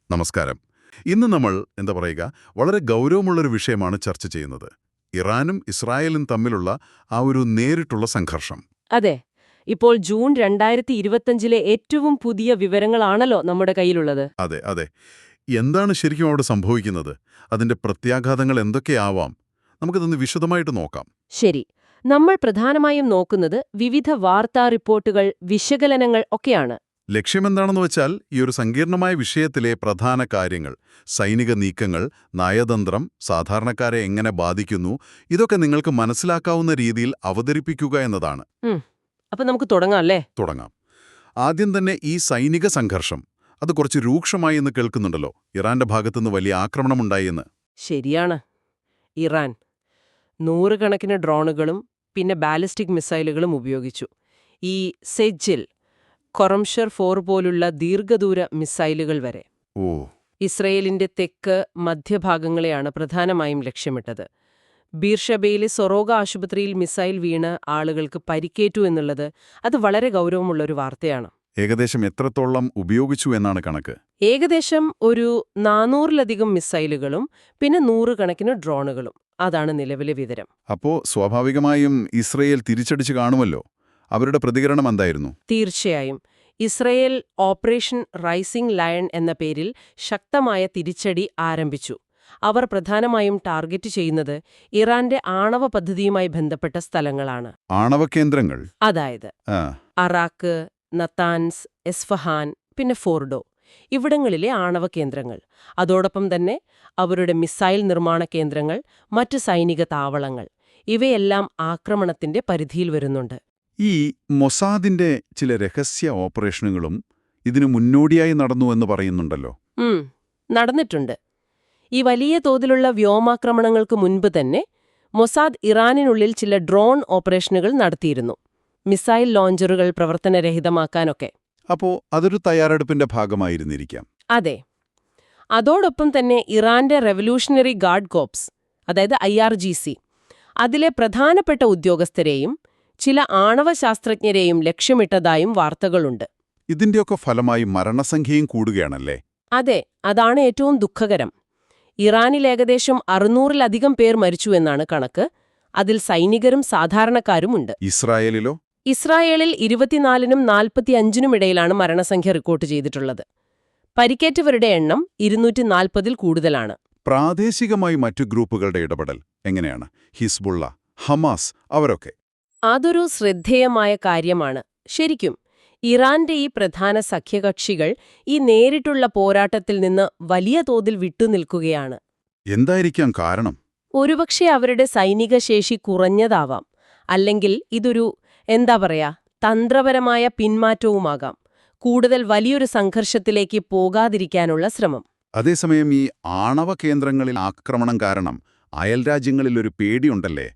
നമസ്കാരം. ഇന്ന് നമ്മൾ വളരെ ഗൗരവമുള്ളൊരു വിഷയമാണ് ചർച്ച ചെയ്യുന്നത്. ഇറാനും ഇസ്രായേലും തമ്മിലുള്ള ആ ഒരു നേരിട്ടുള്ള സംഘർഷം. അതെ. ഇപ്പോൾ ജൂൺ 2025-ലെ ഏറ്റവും പുതിയ വിവരങ്ങളാണല്ലോ നമ്മുടെ കയ്യിലുള്ളത്. അതെ അതെ. എന്താണ് ശരിക്കും അവിടെ സംഭവിക്കുന്നത്? അതിന്റെ പ്രത്യാഘാതങ്ങൾ എന്തൊക്കെയാവാം? നമുക്കതൊന്ന് വിശദമായിട്ട് നോക്കാം. ശരി. നമ്മൾ പ്രധാനമായും നോക്കുന്നത് വിവിധ വാർത്താ റിപ്പോർട്ടുകൾ, വിശകലനങ്ങൾ ഒക്കെയാണ്. ലക്ഷ്യമെന്താണെന്ന് വെച്ചാൽ ഈ ഒരു സങ്കീർണമായ വിഷയത്തിലെ പ്രധാന കാര്യങ്ങൾ, സൈനിക നീക്കങ്ങൾ, നയതന്ത്രം, സാധാരണക്കാരെ എങ്ങനെ ബാധിക്കുന്നു, ഇതൊക്കെ നിങ്ങൾക്ക് മനസ്സിലാക്കാവുന്ന രീതിയിൽ അവതരിപ്പിക്കുക എന്നതാണ്. അപ്പൊ നമുക്ക് തുടങ്ങാം അല്ലേ? തുടങ്ങാം. ആദ്യം തന്നെ ഈ സൈനിക സംഘർഷം അത് കുറച്ച് രൂക്ഷമായി എന്ന് കേൾക്കുന്നുണ്ടല്ലോ. ഇറാന്റെ ഭാഗത്തുനിന്ന് വലിയ ആക്രമണമുണ്ടായി എന്ന്. ശരിയാണ്. ഇറാൻ നൂറുകണക്കിന് ഡ്രോണുകളും പിന്നെ ബാലിസ്റ്റിക് മിസൈലുകളും ഉപയോഗിച്ചു. ഈ സെജ്ജിൽ കൊറംഷർ 4 പോലുള്ള ദീർഘദൂര മിസൈലുകൾ വരെ. ഓ. ഇസ്രയേലിന്റെ തെക്ക് മധ്യഭാഗങ്ങളെയാണ് പ്രധാനമായും ലക്ഷ്യമിട്ടത്. ബീർഷബയിലെ സൊറോഗ ആശുപത്രിയിൽ മിസൈൽ വീണ് ആളുകൾക്ക് പരിക്കേറ്റു എന്നുള്ളത് അത് വളരെ ഗൗരവമുള്ളൊരു വാർത്തയാണ്. ഏകദേശം എത്രത്തോളം ഉപയോഗിച്ചു എന്നാണ് കണക്ക്? ഏകദേശം ഒരു 400-ലധികം മിസൈലുകളും പിന്നെ നൂറുകണക്കിന് ഡ്രോണുകളും. അതാണ് നിലവിലെ വിവരം. അപ്പോ സ്വാഭാവികമായും ഇസ്രയേൽ തിരിച്ചടിച്ചു കാണുമല്ലോ. അവരുടെ പ്രതികരണം എന്തായിരുന്നു? തീർച്ചയായും. ഇസ്രയേൽ ഓപ്പറേഷൻ റൈസിംഗ് ലയൺ എന്ന പേരിൽ ശക്തമായ തിരിച്ചടി ആരംഭിച്ചു. അവർ പ്രധാനമായും ടാർഗറ്റ് ചെയ്യുന്നത് ഇറാന്റെ ആണവ പദ്ധതിയുമായി ബന്ധപ്പെട്ട സ്ഥലങ്ങളാണ്. ആണവ കേന്ദ്രങ്ങൾ? അതായത് അറാക്ക്, നത്താൻസ്, എസ്ഫഹാൻ, പിന്നെ ഫോർഡോ ഇവിടങ്ങളിലെ ആണവ കേന്ദ്രങ്ങൾ. അതോടൊപ്പം തന്നെ അവരുടെ മിസൈൽ നിർമ്മാണ കേന്ദ്രങ്ങൾ, മറ്റ് സൈനിക താവളങ്ങൾ ഇവയെല്ലാം ആക്രമണത്തിന്റെ പരിധിയിൽ വരുന്നുണ്ട്. ഈ മൊസാദിന്റെ ചില രഹസ്യ ഓപ്പറേഷനുകളും ഇതിനു മുന്നോടിയായി നടന്നുവെന്ന് പറയുന്നുണ്ടല്ലോ. നടന്നിട്ടുണ്ട്. ഈ വലിയ തോതിലുള്ള വ്യോമാക്രമണങ്ങൾക്ക് മുൻപ് തന്നെ മൊസാദ് ഇറാനിനുള്ളിൽ ചില ഡ്രോൺ ഓപ്പറേഷനുകൾ നടത്തിയിരുന്നു. മിസൈൽ ലോഞ്ചറുകൾ പ്രവർത്തനരഹിതമാക്കാനൊക്കെ. അപ്പോ അതൊരു തയ്യാറെടുപ്പിന്റെ ഭാഗമായിരുന്നിരിക്കാം. അതെ. അതോടൊപ്പം തന്നെ ഇറാന്റെ റെവല്യൂഷണറി ഗാർഡ് കോർപ്സ്, അതായത് IRGC, അതിലെ പ്രധാനപ്പെട്ട ഉദ്യോഗസ്ഥരെയും ചില ആണവശാസ്ത്രജ്ഞരെയും ലക്ഷ്യമിട്ടതായും വാർത്തകളുണ്ട്. ഇതിന്റെയൊക്കെ ഫലമായി മരണസംഖ്യയും കൂടുകയാണല്ലേ? അതെ, അതാണ് ഏറ്റവും ദുഃഖകരം. ഇറാനിൽ ഏകദേശം 600-ലധികം പേർ മരിച്ചുവെന്നാണ് കണക്ക്. അതിൽ സൈനികരും സാധാരണക്കാരുമുണ്ട്. ഇസ്രായേലിലോ? ഇസ്രായേലിൽ 24-നും 45-നും ഇടയിലാണ് മരണസംഖ്യ റിപ്പോർട്ട് ചെയ്തിട്ടുള്ളത്. പരിക്കേറ്റവരുടെ എണ്ണം 240-ൽ കൂടുതലാണ്. പ്രാദേശികമായി മറ്റു ഗ്രൂപ്പുകളുടെ ഇടപെടൽ എങ്ങനെയാണ്? ഹിസ്ബുള്ള, ഹമാസ് അവരൊക്കെ? അതൊരു ശ്രദ്ധേയമായ കാര്യമാണ്. ശരിക്കും ഇറാന്റെ ഈ പ്രധാന സഖ്യകക്ഷികൾ ഈ നേരിട്ടുള്ള പോരാട്ടത്തിൽ നിന്ന് വലിയ തോതിൽ വിട്ടുനിൽക്കുകയാണ്. എന്തായിരിക്കാം കാരണം? ഒരുപക്ഷെ അവരുടെ സൈനിക ശേഷി കുറഞ്ഞതാവാം. അല്ലെങ്കിൽ ഇതൊരു തന്ത്രപരമായ പിന്മാറ്റവുമാകാം. കൂടുതൽ വലിയൊരു സംഘർഷത്തിലേക്ക് പോകാതിരിക്കാനുള്ള ശ്രമം. അതേസമയം ഈ ആണവ കേന്ദ്രങ്ങളിൽ ആക്രമണം കാരണം അയൽരാജ്യങ്ങളിലൊരു പേടിയുണ്ടല്ലേ?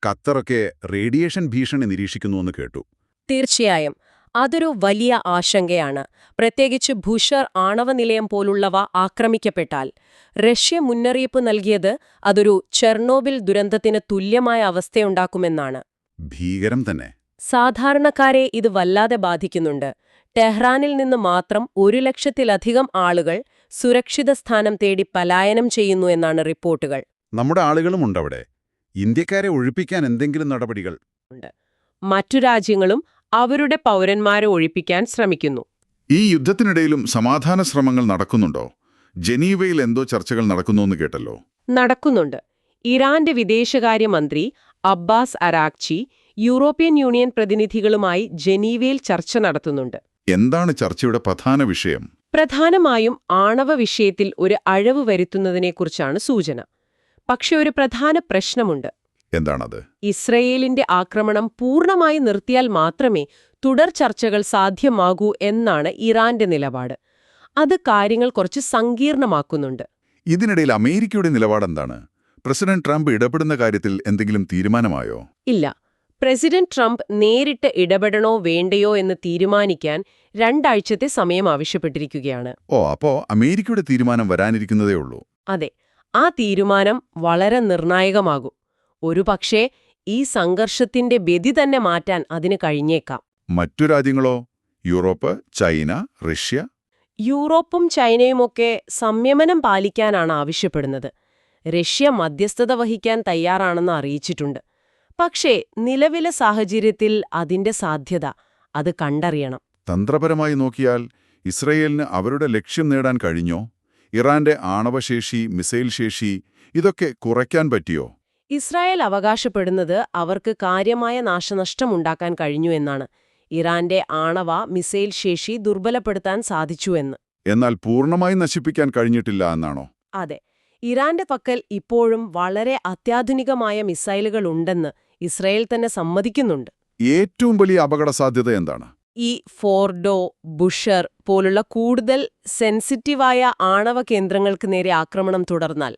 ഖത്തറൊക്കെ റേഡിയേഷൻ ഭീഷണി നിരീക്ഷിക്കുന്നുവെന്ന് കേട്ടു. തീർച്ചയായും. അതൊരു വലിയ ആശങ്കയാണ്. പ്രത്യേകിച്ച് ഭൂഷർ ആണവ നിലയം പോലുള്ളവ ആക്രമിക്കപ്പെട്ടാൽ. റഷ്യ മുന്നറിയിപ്പ് നൽകിയത് അതൊരു ചെർണോബിൽ ദുരന്തത്തിന് തുല്യമായ അവസ്ഥയുണ്ടാക്കുമെന്നാണ്. ഭീകരം തന്നെ. സാധാരണക്കാരെ ഇത് വല്ലാതെ ബാധിക്കുന്നുണ്ട്. ടെഹ്റാനിൽ നിന്ന് മാത്രം 100,000-ലധികം ആളുകൾ സുരക്ഷിത സ്ഥാനം തേടി പലായനം ചെയ്യുന്നു എന്നാണ് റിപ്പോർട്ടുകൾ. നമ്മുടെ ആളുകളുമുണ്ടവിടെ. ഇന്ത്യക്കാരെ ഒഴിപ്പിക്കാൻ എന്തെങ്കിലും നടപടികൾ ഉണ്ട്. മറ്റു രാജ്യങ്ങളും അവരുടെ പൗരന്മാരെ ഒഴിപ്പിക്കാൻ ശ്രമിക്കുന്നു. ഈ യുദ്ധത്തിനിടയിലും സമാധാന ശ്രമങ്ങൾ നടക്കുന്നുണ്ടോ? ജനീവയിൽ എന്തോ ചർച്ചകൾ നടക്കുന്നുവെന്ന് കേട്ടല്ലോ. നടക്കുന്നുണ്ട്. ഇറാന്റെ വിദേശകാര്യമന്ത്രി അബ്ബാസ് അരാക്ചി യൂറോപ്യൻ യൂണിയൻ പ്രതിനിധികളുമായി ജനീവയിൽ ചർച്ച നടത്തുന്നുണ്ട്. എന്താണ് ചർച്ചയുടെ പ്രധാന വിഷയം? പ്രധാനമായും ആണവ വിഷയത്തിൽ ഒരു അഴവ് വരുത്തുന്നതിനെക്കുറിച്ചാണ് സൂചന. പക്ഷെ ഒരു പ്രധാന പ്രശ്നമുണ്ട്. എന്താണത്? ഇസ്രയേലിന്റെ ആക്രമണം പൂർണ്ണമായി നിർത്തിയാൽ മാത്രമേ തുടർ ചർച്ചകൾ സാധ്യമാകൂ എന്നാണ് ഇറാന്റെ നിലപാട്. അത് കാര്യങ്ങൾ കുറച്ച് സങ്കീർണമാക്കുന്നുണ്ട്. ഇതിനിടയിൽ അമേരിക്കയുടെ നിലപാടെന്താണ്? പ്രസിഡന്റ് ട്രംപ് ഇടപെടുന്ന കാര്യത്തിൽ എന്തെങ്കിലും തീരുമാനമായോ? ഇല്ല. പ്രസിഡന്റ് ട്രംപ് നേരിട്ട് ഇടപെടണോ വേണ്ടയോ എന്ന് തീരുമാനിക്കാൻ 2 ആഴ്ചത്തെ സമയം ആവശ്യപ്പെട്ടിരിക്കുകയാണ്. അപ്പോ അമേരിക്കയുടെ തീരുമാനം വരാനിരിക്കുന്നതേ ഉള്ളൂ. അതെ. ആ തീരുമാനം വളരെ നിർണായകമാകും. ഒരുപക്ഷേ ഈ സംഘർഷത്തിന്റെ ഗതി തന്നെ മാറ്റാൻ അതിന് കഴിഞ്ഞേക്കാം. മറ്റു രാജ്യങ്ങളോ? Europe, China, Russia? യൂറോപ്പും ചൈനയുമൊക്കെ സംയമനം പാലിക്കാനാണ് ആവശ്യപ്പെടുന്നത്. റഷ്യ മധ്യസ്ഥത വഹിക്കാൻ തയ്യാറാണെന്ന് അറിയിച്ചിട്ടുണ്ട്. പക്ഷേ നിലവിലെ സാഹചര്യത്തിൽ അതിന്റെ സാധ്യത അത് കണ്ടറിയണം. തന്ത്രപരമായി നോക്കിയാൽ ഇസ്രയേലിന് അവരുടെ ലക്ഷ്യം നേടാൻ കഴിഞ്ഞോ? ഇറാന്റെ ആണവശേഷി, മിസൈൽ ശേഷി ഇതൊക്കെ കുറയ്ക്കാൻ പറ്റിയോ? ഇസ്രായേൽ അവകാശപ്പെടുന്നത് അവർക്ക് കാര്യമായ നാശനഷ്ടമുണ്ടാക്കാൻ കഴിഞ്ഞു എന്നാണ്. ഇറാന്റെ ആണവ, മിസൈൽ ശേഷി ദുർബലപ്പെടുത്താൻ സാധിച്ചു എന്ന്. എന്നാൽ പൂർണ്ണമായി നശിപ്പിക്കാൻ കഴിഞ്ഞിട്ടില്ല എന്നാണോ? അതെ. ഇറാന്റെ പക്കൽ ഇപ്പോഴും വളരെ അത്യാധുനികമായ മിസൈലുകൾ ഉണ്ടെന്ന് ഇസ്രായേൽ തന്നെ സമ്മതിക്കുന്നുണ്ട്. ഏറ്റവും വലിയ അപകടസാധ്യത എന്താണ്? ഈ ഫോർഡോ, ബുഷർ പോലുള്ള കൂടുതൽ സെൻസിറ്റീവായ ആണവ കേന്ദ്രങ്ങൾക്ക് നേരെ ആക്രമണം തുടർന്നാൽ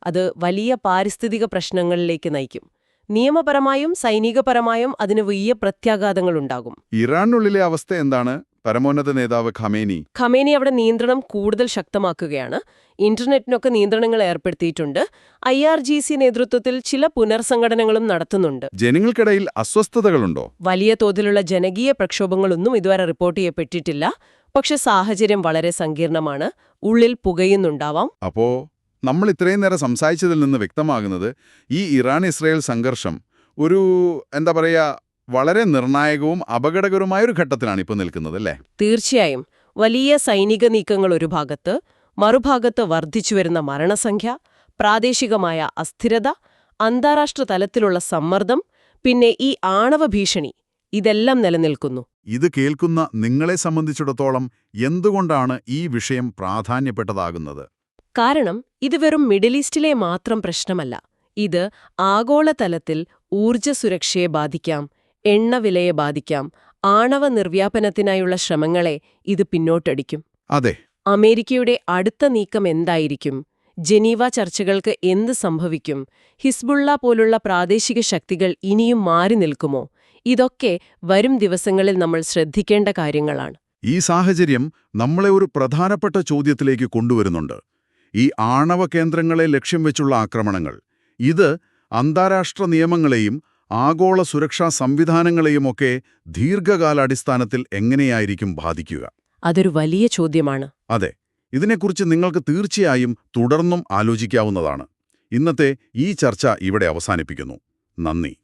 അത് വലിയ പാരിസ്ഥിതിക പ്രശ്നങ്ങളിലേക്ക് നയിക്കും. നിയമപരമായും സൈനികപരമായും അതിന് വലിയ പ്രത്യാഘാതങ്ങളുണ്ടാകും. ഇറാനുള്ളിലെ അവസ്ഥ എന്താണ്? പരമോന്നത നേതാവ് ഖമേനി അവിടെ നിയന്ത്രണം കൂടുതൽ ശക്തമാക്കുകയാണ്. ഇന്റർനെറ്റിനൊക്കെ നിയന്ത്രണങ്ങൾ ഏർപ്പെടുത്തിയിട്ടുണ്ട്. IRGC നേതൃത്വത്തിൽ ചില പുനർസംഘടനകളും നടത്തുന്നുണ്ട്. ജനങ്ങൾക്കിടയിൽ അസ്വസ്ഥതകളുണ്ടോ? വലിയ തോതിലുള്ള ജനകീയ പ്രക്ഷോഭങ്ങളൊന്നും ഇതുവരെ റിപ്പോർട്ട് ചെയ്യപ്പെട്ടിട്ടില്ല. പക്ഷെ സാഹചര്യം വളരെ സങ്കീർണമാണ്. ഉള്ളിൽ പുകയുന്നുണ്ടാവാം. അപ്പോ നമ്മൾ ഇത്രയും നേരം സംസാരിച്ചതിൽ നിന്ന് വ്യക്തമാകുന്നത് ഈ ഇറാൻ-ഇസ്രായേൽ സംഘർഷം ഒരു വളരെ നിർണായകവും അപകടകരമായൊരു ഘട്ടത്തിലാണ് ഇപ്പോൾ നിൽക്കുന്നത്, അല്ലേ? തീർച്ചയായും. വലിയ സൈനിക നീക്കങ്ങൾ ഒരു ഭാഗത്ത്, മറുഭാഗത്ത് വർദ്ധിച്ചുവരുന്ന മരണസംഖ്യ, പ്രാദേശികമായ അസ്ഥിരത, അന്താരാഷ്ട്ര തലത്തിലുള്ള സമ്മർദ്ദം, പിന്നെ ഈ ആണവ ഭീഷണി, ഇതെല്ലാം നിലനിൽക്കുന്നു. ഇത് കേൾക്കുന്ന നിങ്ങളെ സംബന്ധിച്ചിടത്തോളം എന്തുകൊണ്ടാണ് ഈ വിഷയം പ്രാധാന്യപ്പെട്ടതാകുന്നത്? കാരണം ഇത് വെറും മിഡിൽ ഈസ്റ്റിലെ മാത്രം പ്രശ്നമല്ല. ഇത് ആഗോളതലത്തിൽ ഊർജ്ജ സുരക്ഷയെ ബാധിക്കാം, എണ്ണവിലയെ ബാധിക്കാം, ആണവ നിർവ്യാപനത്തിനായുള്ള ശ്രമങ്ങളെ ഇത് പിന്നോട്ടടിക്കും. അതെ. അമേരിക്കയുടെ അടുത്ത നീക്കം എന്തായിരിക്കും? ജനീവ ചർച്ചകൾക്ക് എന്ത് സംഭവിക്കും? ഹിസ്ബുള്ള പോലുള്ള പ്രാദേശിക ശക്തികൾ ഇനിയും മാറി നിൽക്കുമോ? ഇതൊക്കെ വരും ദിവസങ്ങളിൽ നമ്മൾ ശ്രദ്ധിക്കേണ്ട കാര്യങ്ങളാണ്. ഈ സാഹചര്യം നമ്മളെ ഒരു പ്രധാനപ്പെട്ട ചോദ്യത്തിലേക്ക് കൊണ്ടുവരുന്നുണ്ട്. ഈ ആണവ കേന്ദ്രങ്ങളെ ലക്ഷ്യം വെച്ചുള്ള ആക്രമണങ്ങൾ, ഇത് അന്താരാഷ്ട്ര നിയമങ്ങളെയും ആഗോള സുരക്ഷാ സംവിധാനങ്ങളെയുമൊക്കെ ദീർഘകാലാടിസ്ഥാനത്തിൽ എങ്ങനെയായിരിക്കും ബാധിക്കുക? അതൊരു വലിയ ചോദ്യമാണ്. അതെ. ഇതിനെക്കുറിച്ച് നിങ്ങൾക്ക് തീർച്ചയായും തുടർന്നും ആലോചിക്കാവുന്നതാണ്. ഇന്നത്തെ ഈ ചർച്ച ഇവിടെ അവസാനിപ്പിക്കുന്നു. നന്ദി.